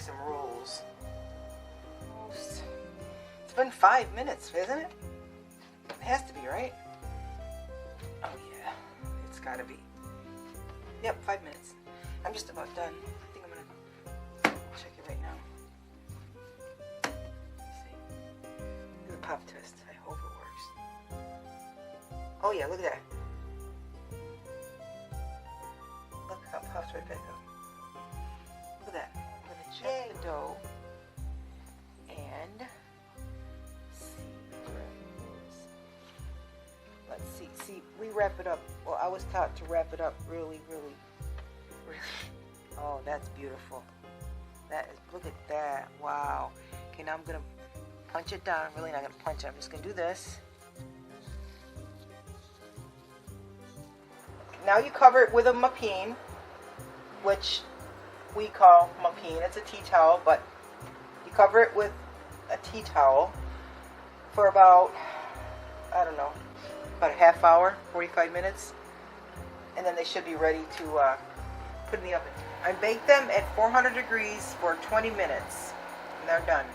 make some rolls. It's been 5 minutes, isn't it? It has to be, right? Oh yeah, it's gotta be. Yep, 5 minutes. I'm just about done. I think I'm gonna check it right now. Let's see. Do the pop test. I hope it works. Oh yeah, look at that. Look how it puffs right back up. Look at that. I'm gonna check the dough and see where it is. Let's see. See, we wrap it up. Well, I was taught to wrap it up really. Oh, that's beautiful. That is. Look at that. Wow. Okay, now I'm gonna punch it down. I'm really not gonna punch it. I'm just gonna do this. Now you cover it with a mapine, which we call mapine. It's a tea towel, but you cover it with a tea towel for about, I don't know, about a half hour, 45 minutes, and then they should be ready to put in the oven. I baked them at 400 degrees for 20 minutes, and they're done.